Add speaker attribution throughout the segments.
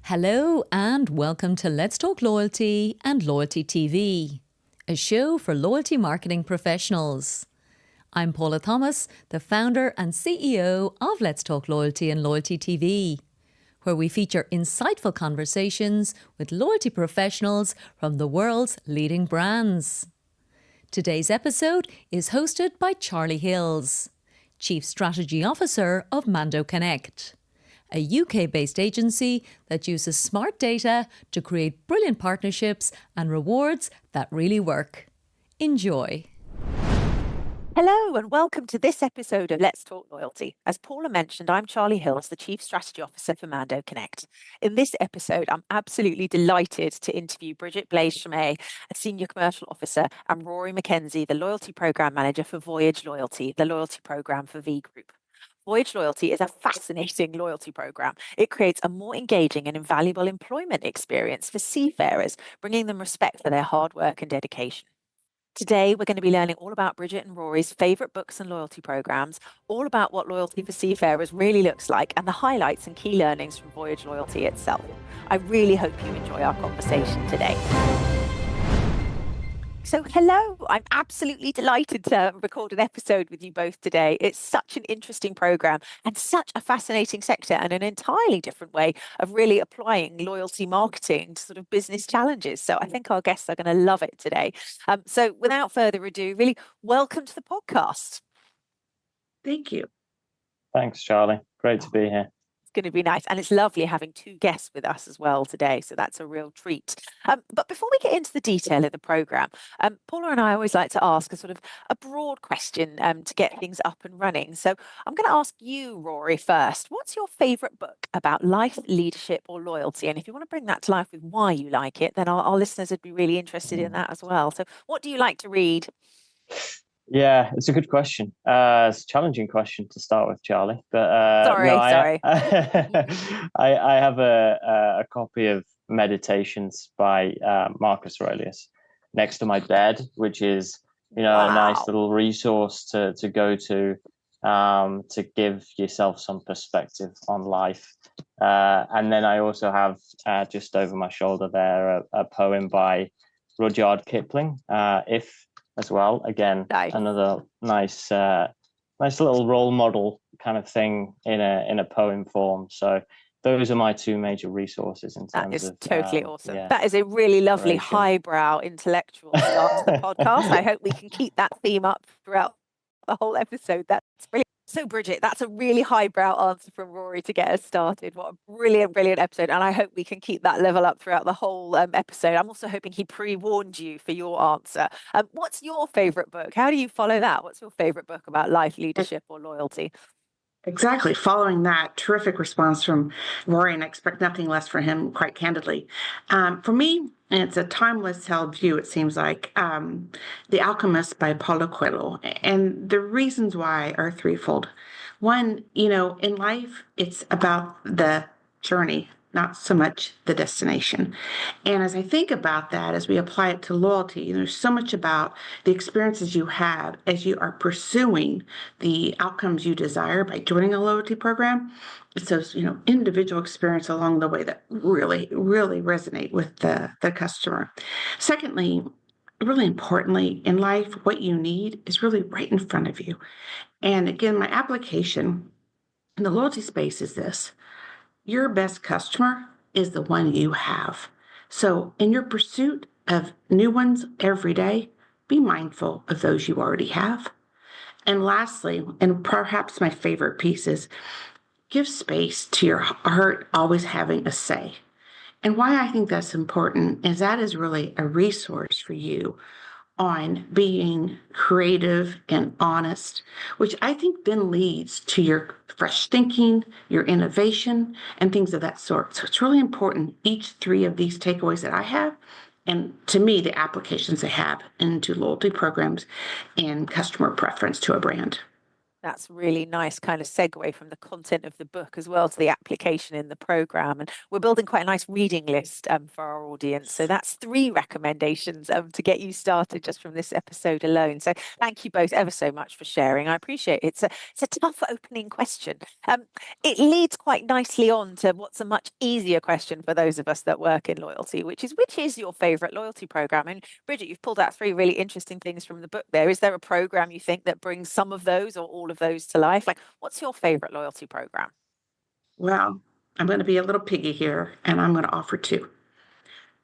Speaker 1: Hello and welcome to Let's Talk Loyalty and Loyalty TV, a show for loyalty marketing professionals. I'm Paula Thomas, the founder and CEO of Let's Talk Loyalty and Loyalty TV, where we feature insightful conversations with loyalty professionals from the world's leading brands. Today's episode is hosted by Charlie Hills, Chief Strategy Officer of Mando Connect, a UK-based agency that uses smart data to create brilliant partnerships and rewards that really work. Enjoy.
Speaker 2: Hello and welcome to this episode of Let's Talk Loyalty. As Paula mentioned, I'm Charlie Hills, the Chief Strategy Officer for Mando Connect. In this episode, I'm absolutely delighted to interview Bridget Blaise-Shamai, a Senior Commercial Officer, and Rory Mackenzie, the Loyalty Program Manager for Voyage Loyalty, the loyalty program for V Group. Voyage Loyalty is a fascinating loyalty program. It creates a more engaging and invaluable employment experience for seafarers, bringing them respect for their hard work and dedication. Today, we're going to be learning all about Bridget and Rory's favourite books and loyalty programs, all about what loyalty for seafarers really looks like, and the highlights and key learnings from Voyage Loyalty itself. I really hope you enjoy our conversation today. So hello, I'm absolutely delighted to record an episode with you both today. It's such an interesting program and such a fascinating sector and an entirely different way of really applying loyalty marketing to sort of business challenges. So I think our guests are going to love it today. So without further ado, really welcome to the podcast.
Speaker 3: Thank you.
Speaker 4: Thanks, Charlie. Great to be here.
Speaker 2: Going to be nice, and it's lovely having two guests with us as well today, so that's a real treat. But before we get into the detail of the program, Paula and I always like to ask a sort of a broad question to get things up and running. So I'm going to ask you, Rory, first. What's your favorite book about life, leadership, or loyalty? And if you want to bring that to life with why you like it, then our listeners would be really interested in that as well. So what do you like to read?
Speaker 4: Yeah, it's a good question. It's a challenging question to start with, Charlie. But
Speaker 2: sorry.
Speaker 4: I have a copy of Meditations by Marcus Aurelius next to my bed, which is a nice little resource to go to give yourself some perspective on life. And then I also have just over my shoulder there a poem by Rudyard Kipling, If. As well, again, nice. Another nice little role model kind of thing in a poem form. So those are my two major resources in terms of.
Speaker 2: That is totally awesome. Yeah. That is a really lovely highbrow intellectual start to the podcast. I hope we can keep that theme up throughout the whole episode. That's brilliant. So, Bridget, that's a really highbrow answer from Rory to get us started. What a brilliant episode. And I hope we can keep that level up throughout the whole episode. I'm also hoping he pre-warned you for your answer. What's your favourite book? How do you follow that? What's your favourite book about life, leadership, or loyalty?
Speaker 3: Exactly. Following that, terrific response from Rory, and I expect nothing less from him, quite candidly. For me, and it's a timeless held view, it seems like, The Alchemist by Paulo Coelho. And the reasons why are threefold. One, in life, it's about the journey, not so much the destination. And as I think about that, as we apply it to loyalty, there's so much about the experiences you have as you are pursuing the outcomes you desire by joining a loyalty program. It's those, individual experience along the way that really, really resonate with the customer. Secondly, really importantly, in life, what you need is really right in front of you. And again, my application in the loyalty space is this. Your best customer is the one you have. So in your pursuit of new ones every day, be mindful of those you already have. And lastly, and perhaps my favorite piece is, give space to your heart always having a say. And why I think that's important is that is really a resource for you on being creative and honest, which I think then leads to your fresh thinking, your innovation, and things of that sort. So it's really important, each three of these takeaways that I have, and to me, the applications they have into loyalty programs and customer preference to a brand.
Speaker 2: that's really nice kind of segue from the content of the book as well to the application in the program. And we're building quite a nice reading list for our audience. So that's 3 recommendations to get you started just from this episode alone. So thank you both ever so much for sharing. I appreciate it. It's a tough opening question. It leads quite nicely on to what's a much easier question for those of us that work in loyalty, which is your favorite loyalty program? And Bridget, you've pulled out 3 really interesting things from the book there. Is there a program you think that brings some of those or all of those to life? Like, what's your favorite loyalty program?
Speaker 3: Well, I'm going to be a little piggy here, and I'm going to offer 2.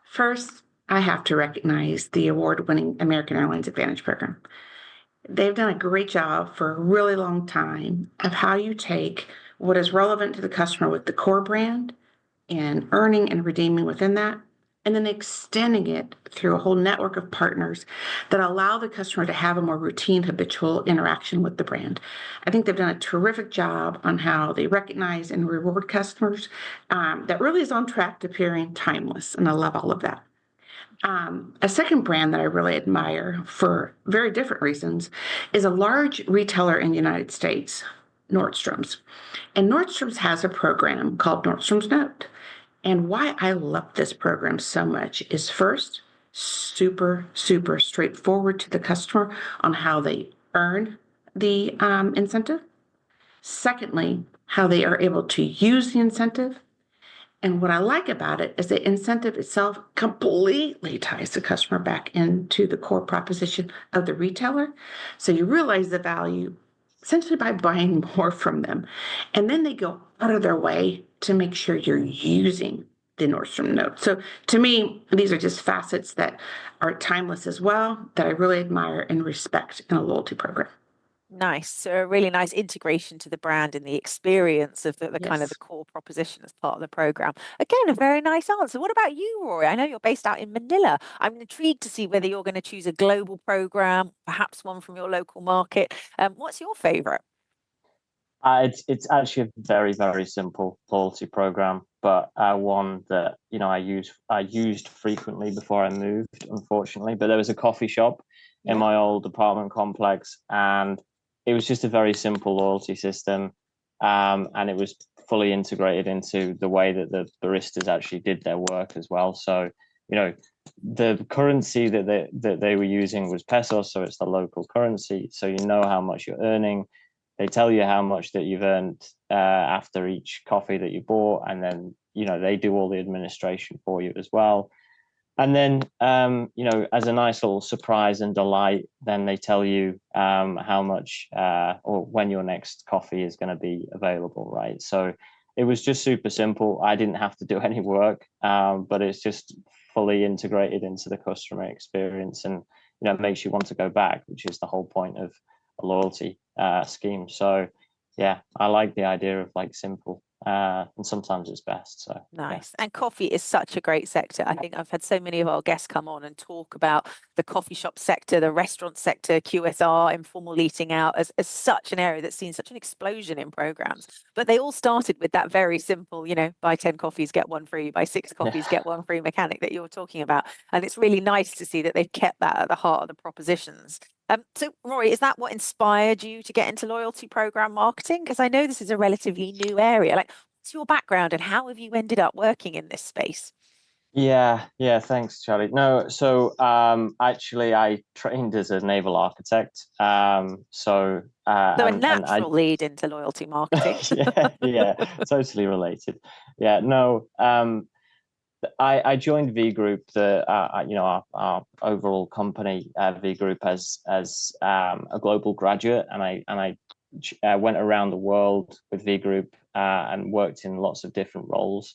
Speaker 3: First, I have to recognize the award-winning American Airlines Advantage program. They've done a great job for a really long time of how you take what is relevant to the customer with the core brand and earning and redeeming within that, and then extending it through a whole network of partners that allow the customer to have a more routine, habitual interaction with the brand. I think they've done a terrific job on how they recognize and reward customers. That really is on track to appearing timeless, and I love all of that. A second brand that I really admire for very different reasons is a large retailer in the United States, Nordstrom's. And Nordstrom's has a program called Nordstrom's Note. And why I love this program so much is first, super, super straightforward to the customer on how they earn the incentive. Secondly, how they are able to use the incentive. And what I like about it is the incentive itself completely ties the customer back into the core proposition of the retailer. So you realize the value essentially by buying more from them. And then they go out of their way to make sure you're using the Nordstrom Note. So to me, these are just facets that are timeless as well, that I really admire and respect in a loyalty program.
Speaker 2: Nice. So a really nice integration to the brand and the experience of the kind of the
Speaker 3: Yes.
Speaker 2: core proposition as part of the program. Again, a very nice answer. What about you, Rory? I know you're based out in Manila. I'm intrigued to see whether you're going to choose a global program, perhaps one from your local market. What's your favorite?
Speaker 4: It's actually a very, very simple loyalty program, but one that I used frequently before I moved, unfortunately. But there was a coffee shop in my old apartment complex, and it was just a very simple loyalty system, and it was fully integrated into the way that the baristas actually did their work as well. So, the currency that they were using was pesos, so it's the local currency. So you know how much you're earning. They tell you how much that you've earned after each coffee that you bought, and then they do all the administration for you as well. And then as a nice little surprise and delight, then they tell you how much or when your next coffee is going to be available, right? So it was just super simple. I didn't have to do any work, but it's just fully integrated into the customer experience, and it makes you want to go back, which is the whole point of a loyalty scheme. So yeah, I like the idea of like simple, and sometimes it's best. So
Speaker 2: Nice. And coffee is such a great sector. I think I've had so many of our guests come on and talk about the coffee shop sector, the restaurant sector, QSR, informal eating out as such an area that's seen such an explosion in programs. But they all started with that very simple, buy 10 coffees, get one free, buy 6 coffees, get one free mechanic that you were talking about. And it's really nice to see that they've kept that at the heart of the propositions. So, Rory, is that what inspired you to get into loyalty program marketing? Because I know this is a relatively new area. Like, what's your background and how have you ended up working in this space?
Speaker 4: Yeah, thanks, Charlie. No, so actually, I trained as a naval architect. So
Speaker 2: So a
Speaker 4: and I
Speaker 2: natural lead into loyalty marketing.
Speaker 4: yeah, totally related. Yeah, no, I joined V Group, our overall company, V Group, as a global graduate, and I went around the world with V Group and worked in lots of different roles.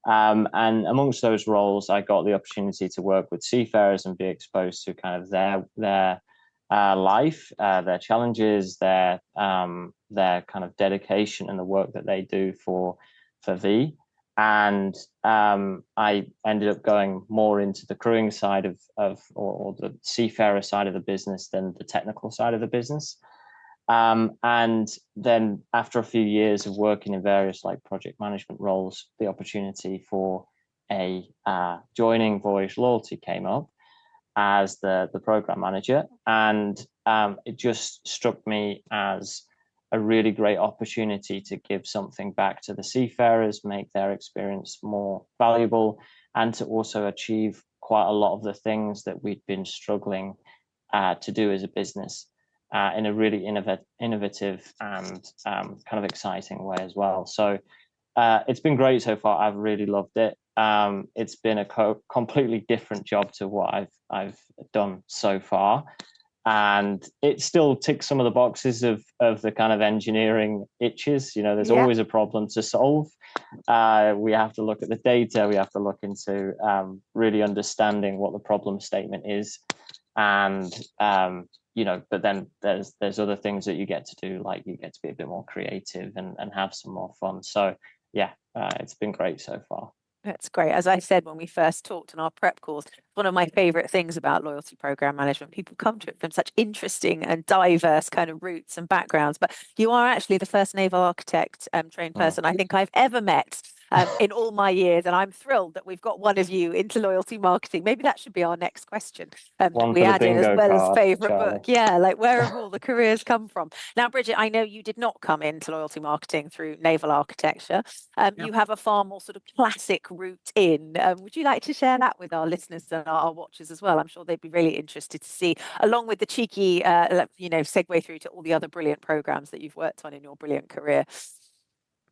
Speaker 4: And amongst those roles, I got the opportunity to work with seafarers and be exposed to kind of their life, their challenges, their kind of dedication and the work that they do for V. And I ended up going more into the crewing side or the seafarer side of the business than the technical side of the business. And then after a few years of working in various like project management roles, the opportunity for joining Voyage Loyalty came up as the program manager, and it just struck me as a really great opportunity to give something back to the seafarers, make their experience more valuable, and to also achieve quite a lot of the things that we'd been struggling to do as a business in a really innovative and kind of exciting way as well. So it's been great so far. I've really loved it. It's been a completely different job to what I've done so far, and it still ticks some of the boxes of the kind of engineering itches. There's always a problem to solve. We have to look at the data. We have to look into really understanding what the problem statement is, and but then there's other things that you get to do, like you get to be a bit more creative and have some more fun. So yeah, it's been great so far.
Speaker 2: That's great. As I said when we first talked in our prep calls, one of my favorite things about loyalty program management, people come to it from such interesting and diverse kind of roots and backgrounds. But you are actually the first naval architect trained person I think I've ever met in all my years. And I'm thrilled that we've got one of you into loyalty marketing. Maybe that should be our next question. We add in, as well as favorite book. Yeah, like where have all the careers come from? Now, Bridget, I know you did not come into loyalty marketing through naval architecture. You have a far more sort of classic route in. Would you like to share that with our listeners and our watchers as well? I'm sure they'd be really interested to see, along with the cheeky, segue through to all the other brilliant programs that you've worked on in your brilliant career.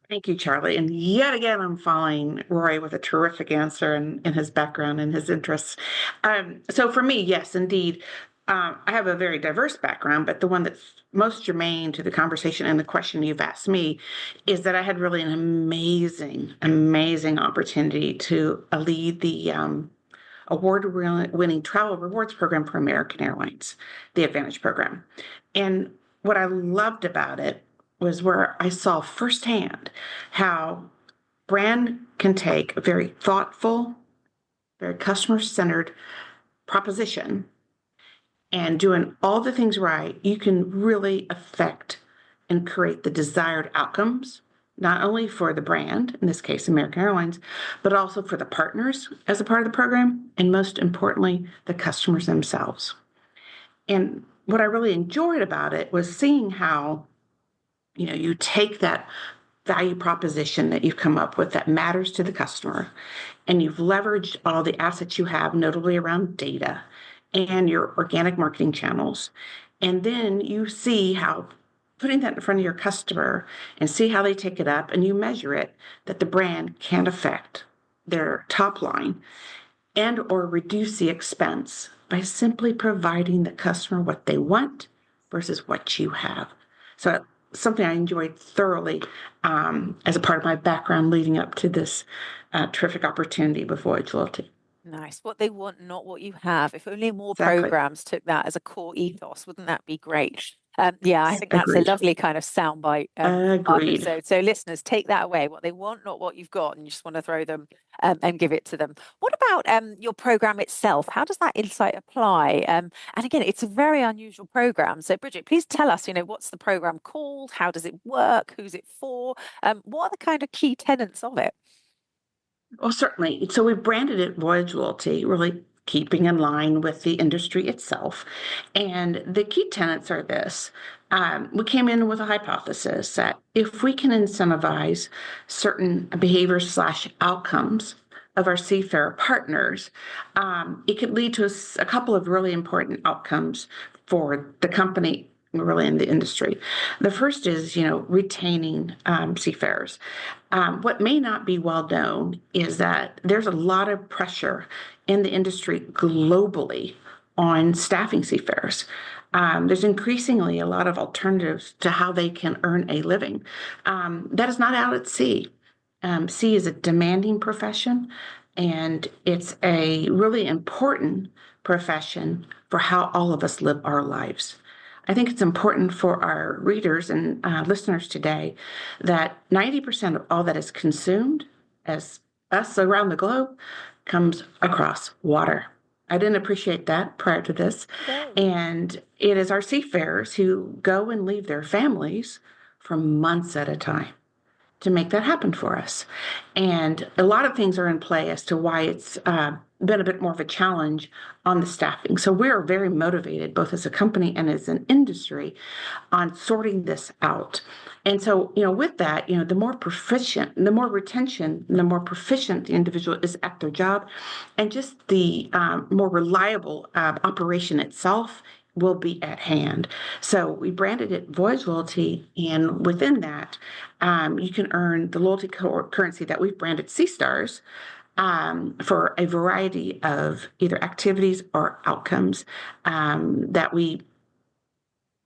Speaker 3: Thank you, Charlie. And yet again, I'm following Rory with a terrific answer in his background and his interests. So for me, yes, indeed. I have a very diverse background, but the one that's most germane to the conversation and the question you've asked me is that I had really an amazing opportunity to lead the award-winning travel rewards program for American Airlines, the Advantage program. And what I loved about it was where I saw firsthand how brand can take a very thoughtful, very customer-centered proposition, and doing all the things right, you can really affect and create the desired outcomes, not only for the brand, in this case, American Airlines, but also for the partners as a part of the program, and most importantly, the customers themselves. And what I really enjoyed about it was seeing how, you take that value proposition that you've come up with that matters to the customer, and you've leveraged all the assets you have, notably around data and your organic marketing channels. And then you see how putting that in front of your customer and see how they take it up, and you measure it, that the brand can affect their top line and or reduce the expense by simply providing the customer what they want versus what you have. So something I enjoyed thoroughly as a part of my background leading up to this terrific opportunity with Voyage Loyalty.
Speaker 2: Nice. What they want, not what you have. If only more programs took that as a core ethos, wouldn't that be great? I think that's a lovely kind of soundbite.
Speaker 3: Agreed.
Speaker 2: So listeners, take that away. What they want, not what you've got, and you just want to throw them and give it to them. What about your program itself? How does that insight apply? And again, it's a very unusual program. So Bridget, please tell us, what's the program called? How does it work? Who's it for? What are the kind of key tenets of it?
Speaker 3: Well, certainly. So we've branded it Voyage Loyalty, really keeping in line with the industry itself. And the key tenets are this. We came in with a hypothesis that if we can incentivize certain behaviors/outcomes of our seafarer partners, it could lead to a couple of really important outcomes for the company, really in the industry. The first is, retaining seafarers. What may not be well known is that there's a lot of pressure in the industry globally on staffing seafarers. There's increasingly a lot of alternatives to how they can earn a living. That is not out at sea. Sea is a demanding profession, and it's a really important profession for how all of us live our lives. I think it's important for our readers and listeners today that 90% of all that is consumed as us around the globe comes across water. I didn't appreciate that prior to this. And it is our seafarers who go and leave their families for months at a time to make that happen for us. And a lot of things are in play as to why it's been a bit more of a challenge on the staffing. So we're very motivated, both as a company and as an industry, on sorting this out. And so, with that, the more proficient, the more retention, the more proficient the individual is at their job, and just the more reliable operation itself will be at hand. So we branded it Voyage Loyalty, and within that, you can earn the loyalty currency that we've branded Sea Stars, for a variety of either activities or outcomes that we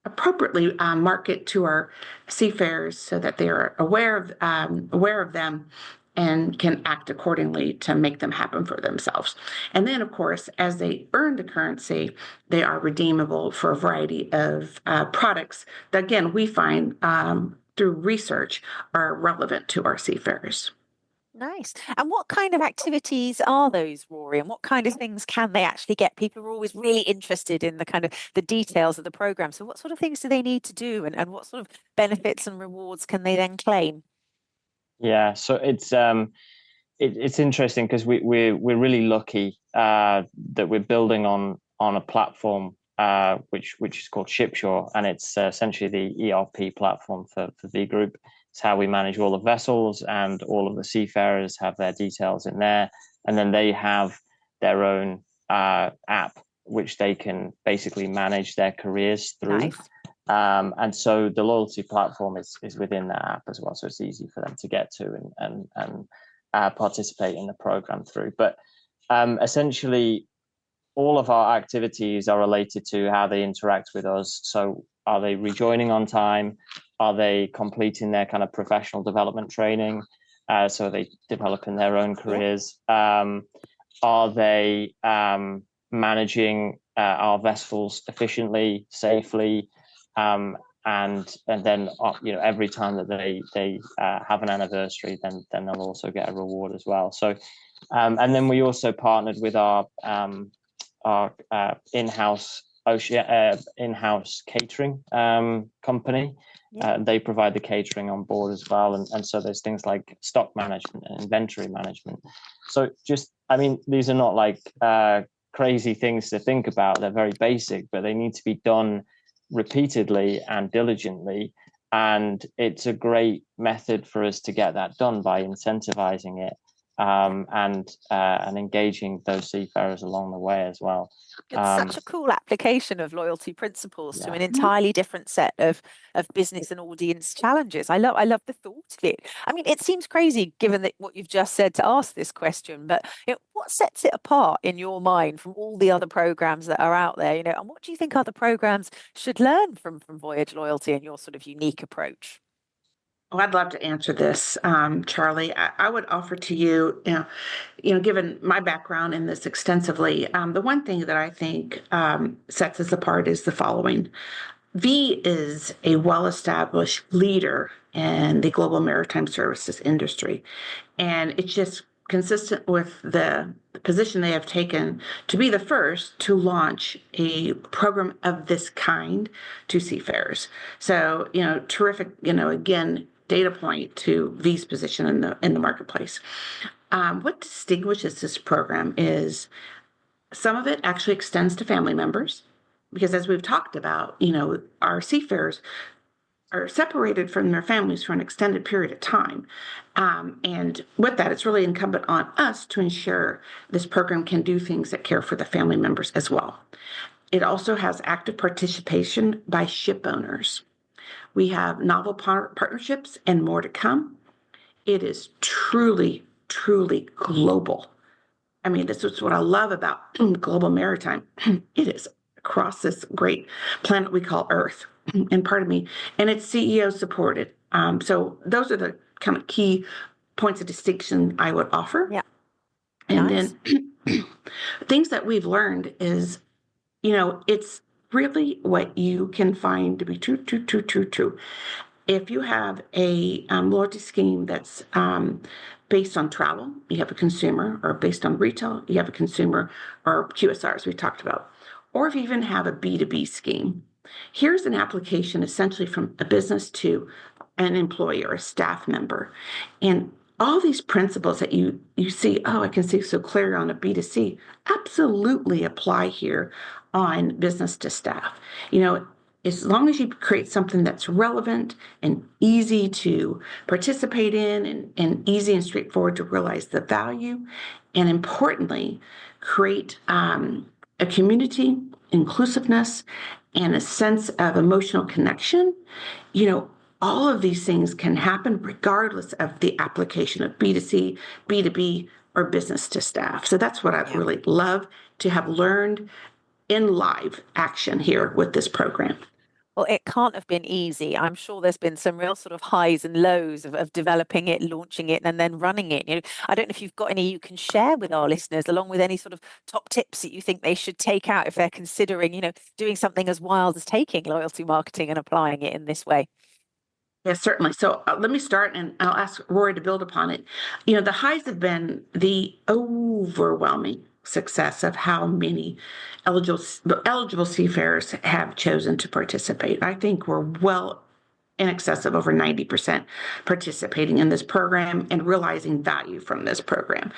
Speaker 3: appropriately market to our seafarers so that they are aware of them and can act accordingly to make them happen for themselves. And then, of course, as they earn the currency, they are redeemable for a variety of products that, again, we find through research are relevant to our seafarers.
Speaker 2: Nice. And what kind of activities are those, Rory? And what kind of things can they actually get? People are always really interested in the kind of the details of the program. So what sort of things do they need to do, and what sort of benefits and rewards can they then claim?
Speaker 4: Yeah, so it's interesting because we're really lucky that we're building on a platform which is called Shipshore, and it's essentially the ERP platform for V Group. It's how we manage all the vessels, and all of the seafarers have their details in there, and then they have their own app which they can basically manage their careers through.
Speaker 2: Nice.
Speaker 4: And so the loyalty platform is within that app as well, so it's easy for them to get to and participate in the program through. But essentially, all of our activities are related to how they interact with us. So are they rejoining on time? Are they completing their kind of professional development training? So are they developing their own careers? Are they managing our vessels efficiently, safely? And then every time that they have an anniversary, then they'll also get a reward as well. So and then we also partnered with our in-house catering company.
Speaker 2: Yeah.
Speaker 4: They provide the catering on board as well, and so there's things like stock management and inventory management. So these are not like crazy things to think about. They're very basic, but they need to be done repeatedly and diligently, and it's a great method for us to get that done by incentivizing it and engaging those seafarers along the way as well.
Speaker 2: It's such a cool application of loyalty principles to
Speaker 4: Yeah.
Speaker 2: an entirely different set of business and audience challenges. I love the thought of it. I mean, it seems crazy given that what you've just said to ask this question, but what sets it apart in your mind from all the other programs that are out there? And what do you think other programs should learn from Voyage Loyalty and your sort of unique approach?
Speaker 3: Oh, I'd love to answer this, Charlie. I would offer to you, given my background in this extensively, the one thing that I think sets us apart is the following. V is a well-established leader in the global maritime services industry, and it's just consistent with the position they have taken to be the first to launch a program of this kind to seafarers. So, terrific, again, data point to V's position in the marketplace. What distinguishes this program is some of it actually extends to family members, because as we've talked about, our seafarers are separated from their families for an extended period of time. And with that, it's really incumbent on us to ensure this program can do things that care for the family members as well. It also has active participation by ship owners. We have novel partnerships and more to come. It is truly, truly global. I mean, this is what I love about global maritime. It is across this great planet we call Earth, and and it's CEO supported. So those are the kind of key points of distinction I would offer.
Speaker 2: Yeah.
Speaker 3: And
Speaker 2: Nice.
Speaker 3: then things that we've learned is, it's really what you can find to be true. If you have a loyalty scheme that's based on travel, you have a consumer, or based on retail, you have a consumer, or QSRs we talked about, or if you even have a B2B scheme, here's an application essentially from a business to an employee or a staff member. And all these principles that you see, I can see so clearly on a B2C, absolutely apply here on business to staff. As long as you create something that's relevant and easy to participate in and easy and straightforward to realize the value, and importantly, create a community, inclusiveness, and a sense of emotional connection, all of these things can happen regardless of the application of B2C, B2B, or business to staff. So that's what I really love to have learned in live action here with this program.
Speaker 2: Well, it can't have been easy. I'm sure there's been some real sort of highs and lows of developing it, launching it, and then running it. I don't know if you've got any you can share with our listeners, along with any sort of top tips that you think they should take out if they're considering, doing something as wild as taking loyalty marketing and applying it in this way.
Speaker 3: Yes, certainly. So let me start, and I'll ask Rory to build upon it. The highs have been the overwhelming success of how many eligible seafarers have chosen to participate. I think we're well in excess of over 90% participating in this program and realizing value from this program.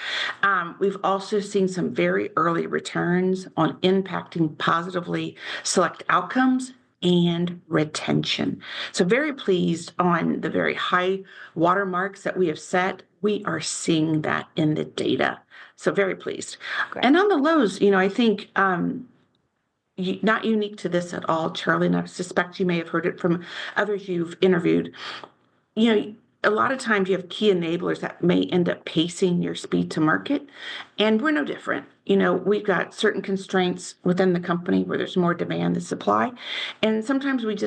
Speaker 3: We've also seen some very early returns on impacting positively select outcomes and retention. So very pleased on the very high watermarks that we have set. We are seeing that in the data. So very pleased. Great. And on the lows, I think not unique to this at all, Charlie, and I suspect you may have heard it from others you've interviewed. A lot of times you have key enablers that may end up pacing your speed to market, and we're no different. We've got certain constraints within the company where there's more demand than supply, and sometimes we'd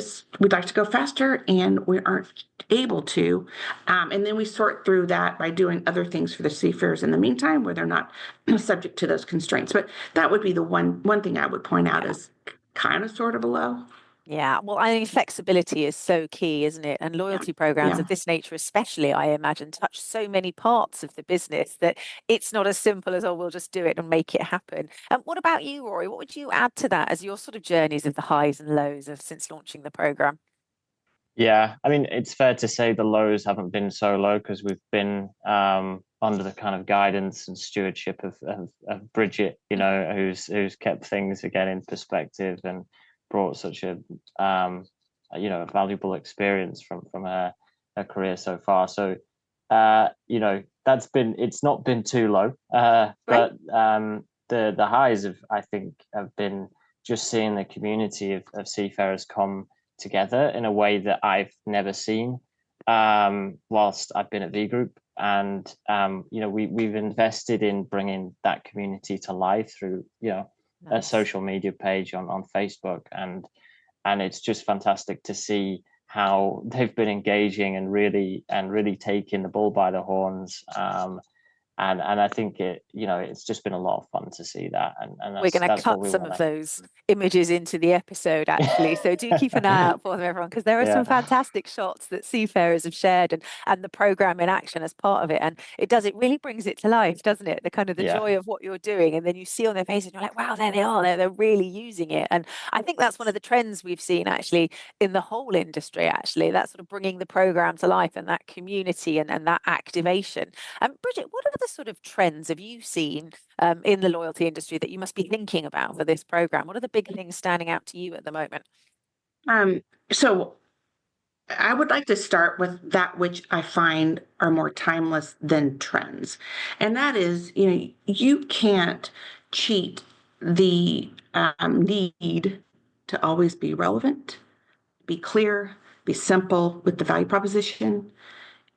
Speaker 3: like to go faster, and we aren't able to, and then we sort through that by doing other things for the seafarers in the meantime, where they're not subject to those constraints. But that would be the one thing I would point out as kind of sort of below.
Speaker 2: Yeah, well, I think flexibility is so key, isn't it? And loyalty programs of this nature, especially, I imagine, touch so many parts of the business that it's not as simple as, we'll just do it and make it happen. And what about you, Rory? What would you add to that as your sort of journeys of the highs and lows of since launching the program?
Speaker 4: Yeah, I mean, it's fair to say the lows haven't been so low because we've been under the kind of guidance and stewardship of Bridget, who's kept things again in perspective and brought such a valuable experience from her career so far. So it's not been too low, but the highs I think have been just seeing the community of seafarers come together in a way that I've never seen whilst I've been at V Group. And we've invested in bringing that community to life through a social media page on Facebook, and it's just fantastic to see how they've been engaging and really taking the bull by the horns. And I think it's just been a lot of fun to see that. And
Speaker 2: we're going to cut some of those images into the episode, actually. So do keep an eye out for them, everyone, because there are some fantastic shots that seafarers have shared and the program in action as part of it. And it really brings it to life, doesn't it? The kind of the joy of what you're doing. And then you see on their faces, and you're like, wow, there they are. They're really using it. And I think that's one of the trends we've seen actually in the whole industry, actually. That's sort of bringing the program to life and that community and that activation. Bridget, what are the sort of trends have you seen in the loyalty industry that you must be thinking about for this program? What are the big things standing out to you at the moment?
Speaker 3: So I would like to start with that which I find are more timeless than trends. And that is, you can't cheat the need to always be relevant, be clear, be simple with the value proposition.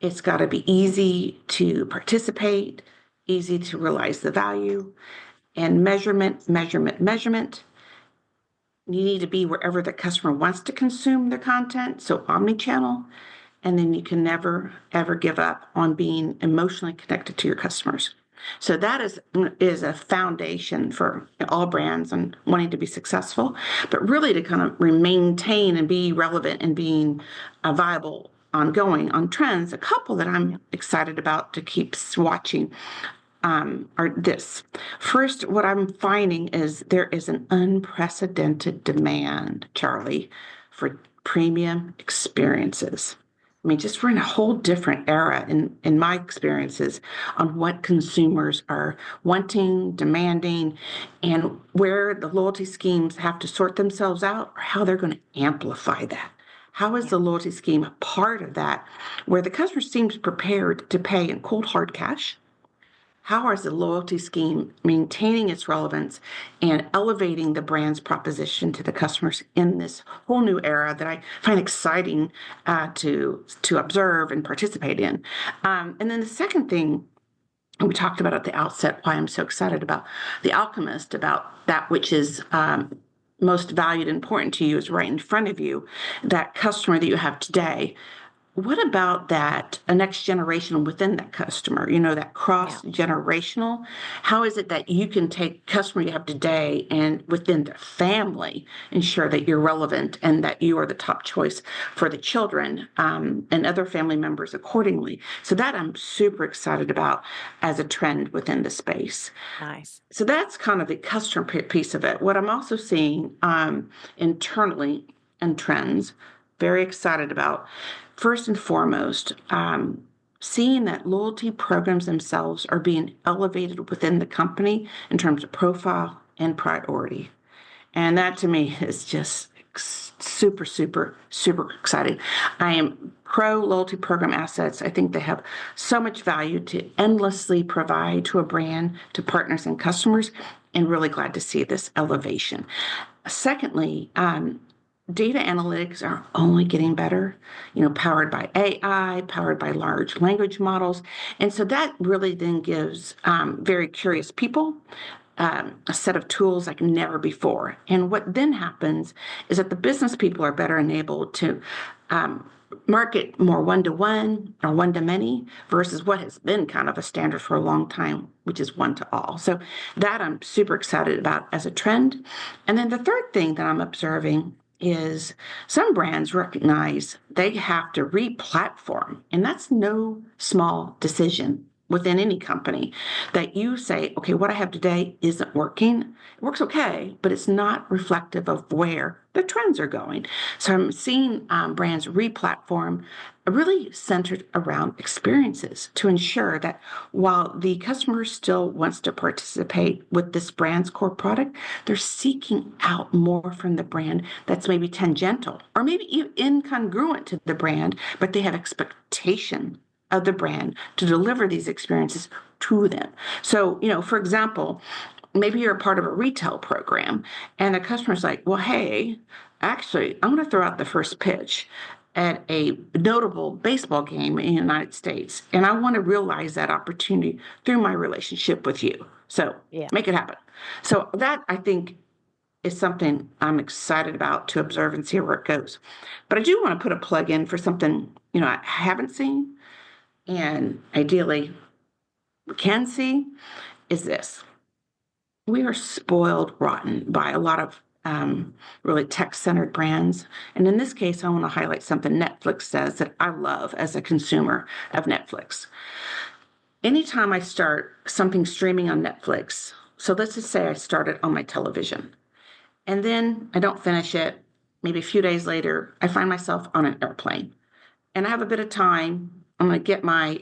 Speaker 3: It's got to be easy to participate, easy to realize the value, and measurement. You need to be wherever the customer wants to consume their content, so omni-channel, and then you can never, ever give up on being emotionally connected to your customers. So that is a foundation for all brands and wanting to be successful, but really to kind of maintain and be relevant and being viable ongoing on trends. A couple that I'm excited about to keep watching are this. First, what I'm finding is there is an unprecedented demand, Charlie, for premium experiences. I mean, just we're in a whole different era in my experiences on what consumers are wanting, demanding, and where the loyalty schemes have to sort themselves out or how they're going to amplify that. How is
Speaker 2: Yeah.
Speaker 3: the loyalty scheme a part of that, where the customer seems prepared to pay in cold hard cash? How is the loyalty scheme maintaining its relevance and elevating the brand's proposition to the customers in this whole new era that I find exciting to observe and participate in? And then the second thing we talked about at the outset, why I'm so excited about The Alchemist, about that which is most valued and important to you is right in front of you, that customer that you have today. What about that, a next generation within that customer, that cross generational? How is it that you can take customer you have today and within the family ensure that you're relevant and that you are the top choice for the children and other family members accordingly? So that I'm super excited about as a trend within the space.
Speaker 2: Nice.
Speaker 3: So that's kind of the customer piece of it. What I'm also seeing internally and trends, very excited about. First and foremost, seeing that loyalty programs themselves are being elevated within the company in terms of profile and priority. And that to me is just super, super, super exciting. I am pro loyalty program assets. I think they have so much value to endlessly provide to a brand, to partners and customers, and really glad to see this elevation. Secondly, data analytics are only getting better, powered by AI, powered by large language models. And so that really then gives very curious people a set of tools like never before. And what then happens is that the business people are better enabled to market more one-to-one or one-to-many versus what has been kind of a standard for a long time, which is one-to-all. So that I'm super excited about as a trend. And then the third thing that I'm observing is some brands recognize they have to re-platform, and that's no small decision within any company, that you say, okay, what I have today isn't working. It works okay, but it's not reflective of where the trends are going. So I'm seeing brands re-platform really centered around experiences to ensure that while the customer still wants to participate with this brand's core product, they're seeking out more from the brand that's maybe tangential or maybe incongruent to the brand, but they have expectation of the brand to deliver these experiences to them. So, for example, maybe you're a part of a retail program and the customer's like, well, hey, actually, I'm going to throw out the first pitch at a notable baseball game in the United States. And I want to realize that opportunity through my relationship with you. So make it happen. So that, I think, is something I'm excited about to observe and see where it goes. But I do want to put a plug in for something, I haven't seen and ideally we can see is this. We are spoiled rotten by a lot of really tech-centered brands. And in this case, I want to highlight something Netflix says that I love as a consumer of Netflix. Anytime I start something streaming on Netflix, so let's just say I start it on my television, and then I don't finish it, maybe a few days later, I find myself on an airplane. And I have a bit of time. I'm going to get my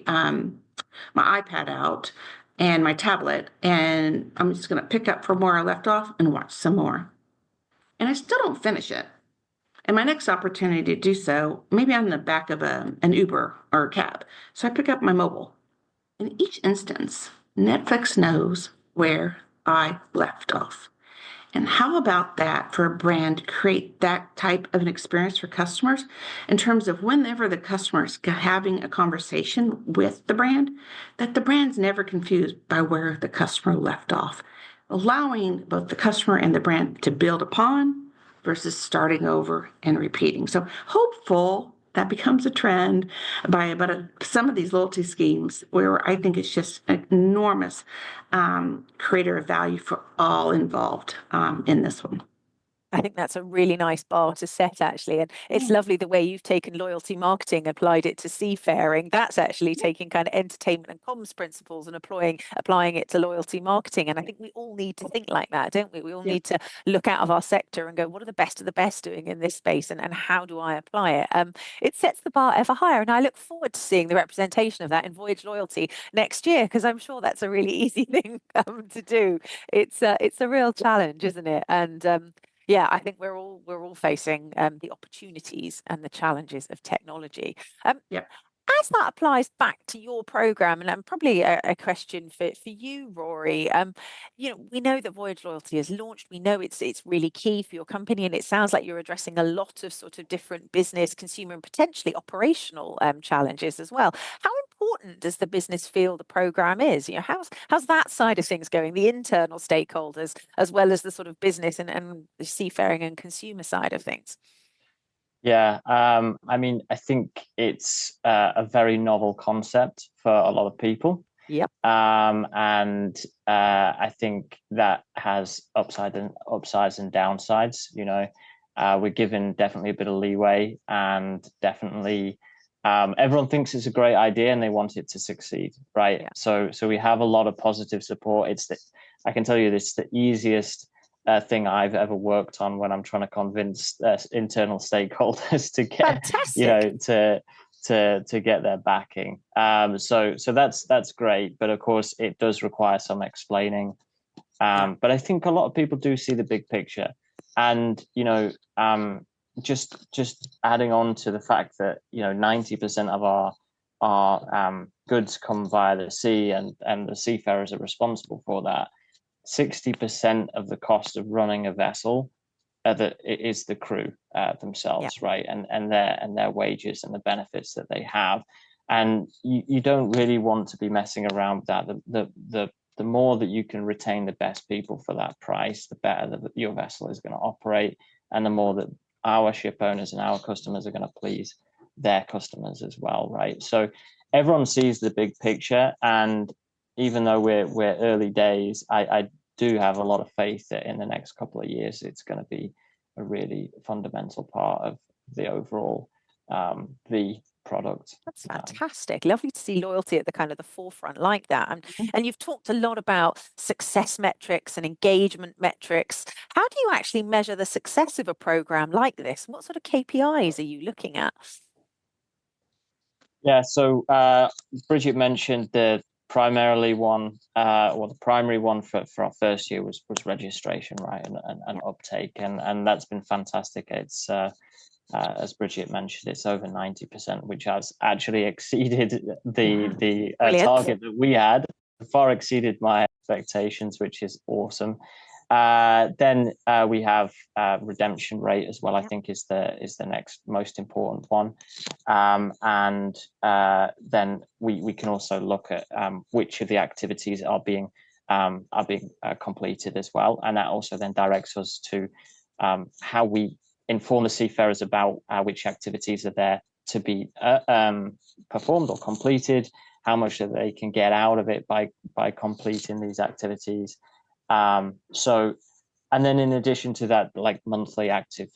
Speaker 3: my iPad out and my tablet, and I'm just going to pick up from where I left off and watch some more. And I still don't finish it. And my next opportunity to do so, maybe I'm in the back of an Uber or a cab. So I pick up my mobile. In each instance, Netflix knows where I left off. And how about that for a brand to create that type of an experience for customers in terms of whenever the customer is having a conversation with the brand, that the brand's never confused by where the customer left off, allowing both the customer and the brand to build upon versus starting over and repeating. So hopeful that becomes a trend by about some of these loyalty schemes where I think it's just an enormous creator of value for all involved in this one.
Speaker 2: I think that's a really nice bar to set, actually. And it's lovely the way you've taken loyalty marketing, applied it to seafaring. That's actually taking kind of entertainment and comms principles and applying it to loyalty marketing. And I think we all need to think like that, don't we? We all need to look out of our sector and go, what are the best of the best doing in this space, and how do I apply it? It sets the bar ever higher. And I look forward to seeing the representation of that in Voyage Loyalty next year, because I'm sure that's a really easy thing to do. It's a real challenge, isn't it? And yeah, I think we're all facing the opportunities and the challenges of technology.
Speaker 3: Yeah.
Speaker 2: As that applies back to your program, and probably a question for you, Rory. We know that Voyage Loyalty is launched. We know it's really key for your company, and it sounds like you're addressing a lot of sort of different business, consumer, and potentially operational challenges as well. How important does the business feel the program is? How's that side of things going? The internal stakeholders, as well as the sort of business and the seafaring and consumer side of things.
Speaker 4: Yeah, I mean, I think it's a very novel concept for a lot of people.
Speaker 2: Yep.
Speaker 4: And I think that has upsides and downsides. We're given definitely a bit of leeway, and definitely everyone thinks it's a great idea and they want it to succeed, right?
Speaker 2: Yeah.
Speaker 4: So we have a lot of positive support. I can tell you this is the easiest thing I've ever worked on when I'm trying to convince internal stakeholders to get,
Speaker 2: Fantastic.
Speaker 4: to get their backing. So that's great, but of course it does require some explaining. But I think a lot of people do see the big picture, and just adding on to the fact that 90% of our goods come via the sea, and the seafarers are responsible for that. 60% of the cost of running a vessel is the crew themselves, right? And their wages and the benefits that they have. And you don't really want to be messing around with that. The more that you can retain the best people for that price, the better that your vessel is going to operate, and the more that our ship owners and our customers are going to please their customers as well, right? So everyone sees the big picture, and even though we're early days, I do have a lot of faith that in the next couple of years it's going to be a really fundamental part of the overall the product.
Speaker 2: That's fantastic. Lovely to see loyalty at the kind of the forefront like that. And you've talked a lot about success metrics and engagement metrics. How do you actually measure the success of a program like this? What sort of KPIs are you looking at?
Speaker 4: Yeah, so Bridget mentioned the primary one for our first year was registration, right, and uptake, and that's been fantastic. It's as Bridget mentioned, it's over 90%, which has actually exceeded the target that we had, far exceeded my expectations, which is awesome. Then we have redemption rate as well. I think is the next most important one, and then we can also look at which of the activities are being completed as well, and that also then directs us to how we inform the seafarers about which activities are there to be performed or completed, how much that they can get out of it by completing these activities. So, and then in addition to that, like monthly active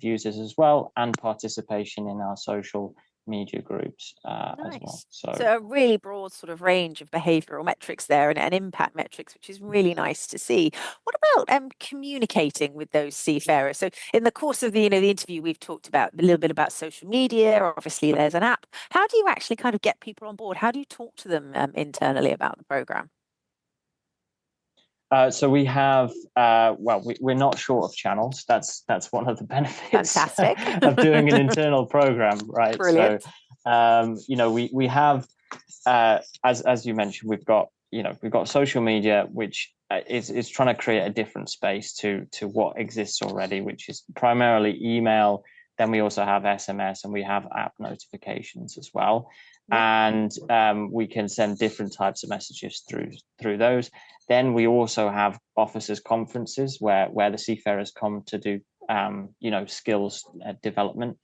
Speaker 4: users as well, and participation in our social media groups as well.
Speaker 2: So a really broad sort of range of behavioral metrics there, and impact metrics, which is really nice to see. What about communicating with those seafarers? So in the course of the interview, we've talked about a little bit about social media, or obviously there's an app. How do you actually kind of get people on board? How do you talk to them internally about the program?
Speaker 4: So we have, we're not short of channels. That's one of the benefits of doing an internal program, right?
Speaker 2: Brilliant.
Speaker 4: So, we have, as you mentioned, we've got social media, which is trying to create a different space to what exists already, which is primarily email. Then we also have SMS, and we have app notifications as well. And we can send different types of messages through those. Then we also have officers' conferences where the seafarers come to do skills development.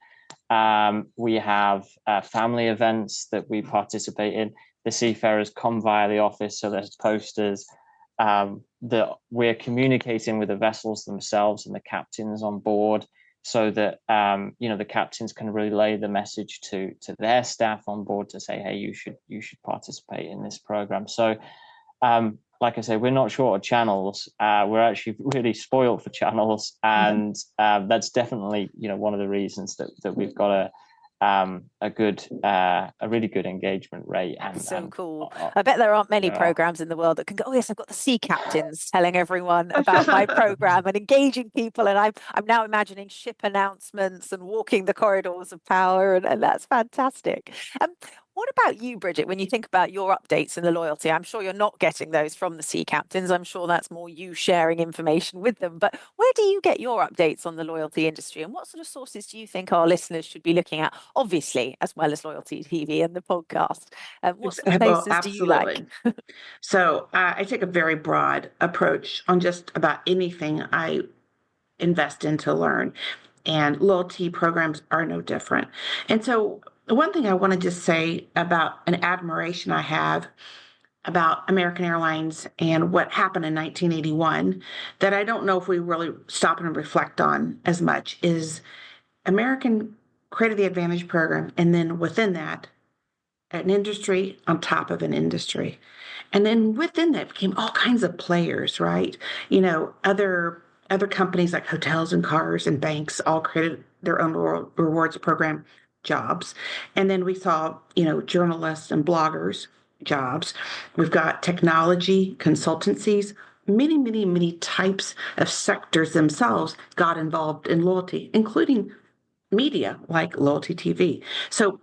Speaker 4: We have family events that we participate in. The seafarers come via the office, so there's posters. that we're communicating with the vessels themselves and the captains on board, so that the captains can relay the message to their staff on board to say, hey, you should participate in this program. So like I say, we're not short of channels. We're actually really spoiled for channels, and that's definitely one of the reasons that we've got a really good engagement rate.
Speaker 2: That's so cool. I bet there aren't many programs in the world that can go, oh yes, I've got the sea captains telling everyone about my program and engaging people, and I'm now imagining ship announcements and walking the corridors of power, and that's fantastic. What about you, Bridget, when you think about your updates in the loyalty? I'm sure you're not getting those from the sea captains. I'm sure that's more you sharing information with them. But where do you get your updates on the loyalty industry? And what sort of sources do you think our listeners should be looking at, obviously, as well as Loyalty TV and the podcast? What sort of places do you like?
Speaker 3: So I take a very broad approach on just about anything I invest in to learn. And loyalty programs are no different. And so one thing I want to just say about an admiration I have about American Airlines and what happened in 1981 that I don't know if we really stop and reflect on as much is American created the Advantage program, and then within that, an industry on top of an industry. And then within that became all kinds of players, right? Other companies like hotels and cars and banks all created their own rewards program jobs. And then we saw, journalists and bloggers jobs. We've got technology, consultancies, many, many, many types of sectors themselves got involved in loyalty, including media like Loyalty TV. So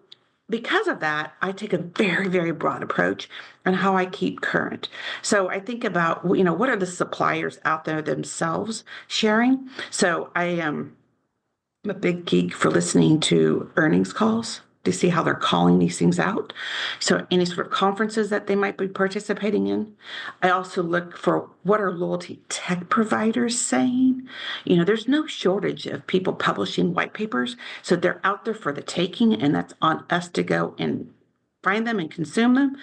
Speaker 3: because of that, I take a very, very broad approach on how I keep current. So I think about, what are the suppliers out there themselves sharing? So I am a big geek for listening to earnings calls to see how they're calling these things out. So any sort of conferences that they might be participating in. I also look for what are loyalty tech providers saying. There's no shortage of people publishing white papers. So they're out there for the taking, and that's on us to go and find them and consume them.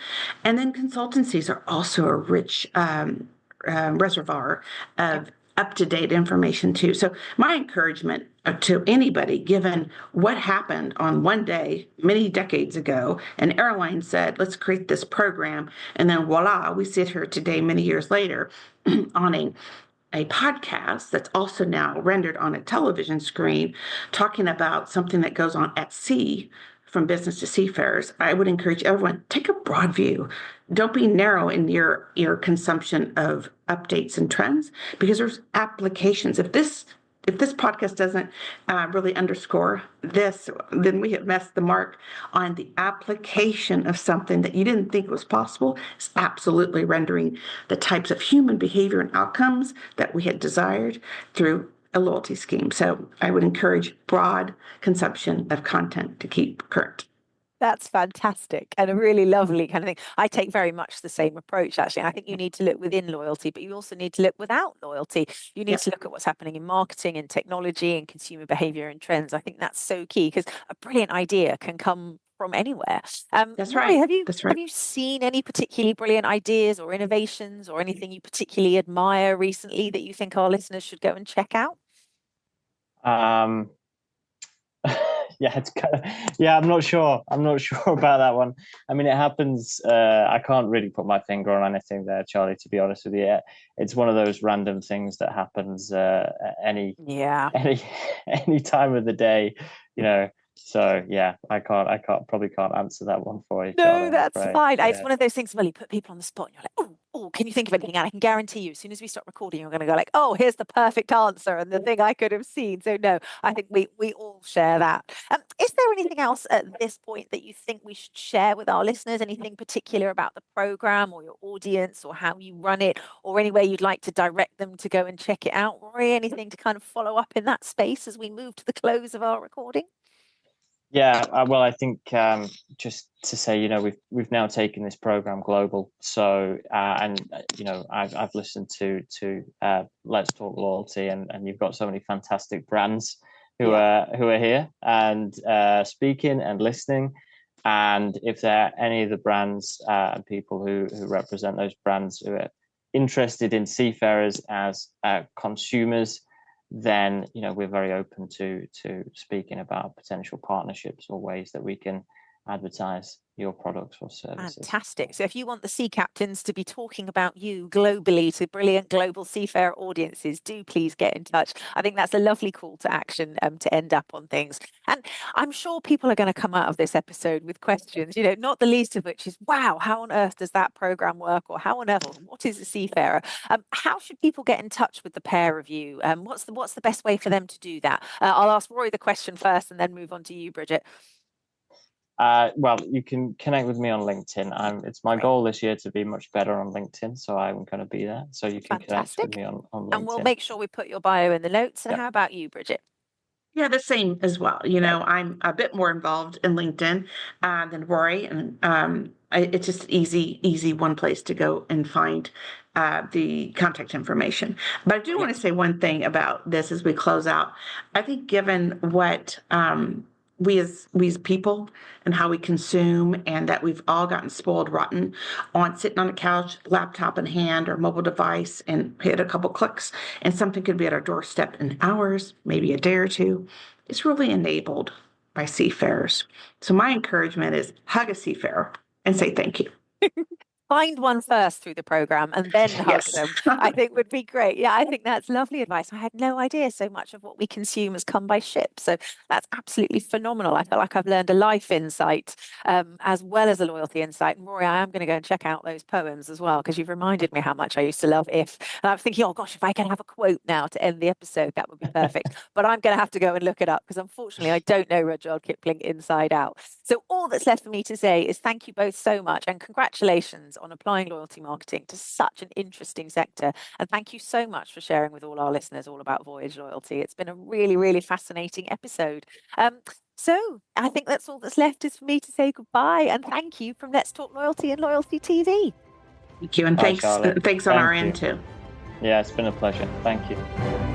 Speaker 3: And then consultancies are also a rich reservoir of up-to-date information too. So my encouragement to anybody, given what happened on one day many decades ago, an airline said, let's create this program, and then voila, we sit here today many years later on a podcast that's also now rendered on a television screen talking about something that goes on at sea from business to seafarers. I would encourage everyone, take a broad view. Don't be narrow in your consumption of updates and trends, because there's applications. If this podcast doesn't really underscore this, then we have missed the mark on the application of something that you didn't think was possible. It's absolutely rendering the types of human behavior and outcomes that we had desired through a loyalty scheme. So I would encourage broad consumption of content to keep current.
Speaker 2: That's fantastic and a really lovely kind of thing. I take very much the same approach, actually. And I think you need to look within loyalty, but you also need to look without loyalty. You need to look at what's happening in marketing and technology and consumer behavior and trends. I think that's so key, because a brilliant idea can come from anywhere.
Speaker 3: That's
Speaker 2: Rory,
Speaker 3: right.
Speaker 2: Have you seen any particularly brilliant ideas or innovations or anything you particularly admire recently that you think our listeners should go and check out?
Speaker 4: I'm not sure about that one. I mean, it happens. I can't really put my finger on anything there, Charlie, to be honest with you. It's one of those random things that happens any time of the day, So I probably can't answer that one for you, Charlie.
Speaker 2: No, that's fine. It's one of those things where you put people on the spot and you're like, oh, can you think of anything? And I can guarantee you, as soon as we start recording, you're going to go like, oh, here's the perfect answer and the thing I could have seen. So no, I think we all share that. Is there anything else at this point that you think we should share with our listeners? Anything particular about the program or your audience or how you run it, or any way you'd like to direct them to go and check it out? Rory, anything to kind of follow up in that space as we move to the close of our recording?
Speaker 4: Yeah, well, I think just to say, we've now taken this program global. So, I've listened to Let's Talk Loyalty, and you've got so many fantastic brands who are here and speaking and listening. And if there are any of the brands and people who represent those brands who are interested in seafarers as consumers, then we're very open to speaking about potential partnerships or ways that we can advertise your products or services.
Speaker 2: Fantastic. So if you want the sea captains to be talking about you globally to brilliant global seafarer audiences, do please get in touch. I think that's a lovely call to action to end up on things. And I'm sure people are going to come out of this episode with questions, not the least of which is, wow, how on earth does that program work? Or how on earth, what is a seafarer? How should people get in touch with the pair of you? What's the best way for them to do that? I'll ask Rory the question first and then move on to you, Bridget.
Speaker 4: Well, you can connect with me on LinkedIn. It's my goal this year to be much better on LinkedIn, so I'm going to be there. So you can connect with me on LinkedIn.
Speaker 2: And we'll make sure we put your bio in the notes. And how about you, Bridget?
Speaker 3: Yeah, the same as well. I'm a bit more involved in LinkedIn than Rory, and it's just easy one place to go and find the contact information. But I do want to say one thing about this as we close out. I think given what we as people and how we consume, and that we've all gotten spoiled rotten on sitting on a couch, laptop in hand or mobile device, and hit a couple clicks and something could be at our doorstep in hours, maybe a day or two. It's really enabled by seafarers. So my encouragement is hug a seafarer and say thank you.
Speaker 2: Find one first through the program and then hug them, I think would be great. Yeah, I think that's lovely advice. I had no idea so much of what we consume has come by ship. So that's absolutely phenomenal. I feel like I've learned a life insight as well as a loyalty insight. And Rory, I am going to go and check out those poems as well, because you've reminded me how much I used to love If. And I'm thinking, oh gosh, if I could have a quote now to end the episode, that would be perfect. But I'm going to have to go and look it up because unfortunately I don't know Rudyard Kipling inside out. So all that's left for me to say is thank you both so much and congratulations on applying loyalty marketing to such an interesting sector. And thank you so much for sharing with all our listeners all about Voyage Loyalty. It's been a really, really fascinating episode. So I think that's all that's left is for me to say goodbye and thank you from Let's Talk Loyalty and Loyalty TV.
Speaker 3: Thank you. And thanks on our end too.
Speaker 4: Yeah, it's been a pleasure. Thank you.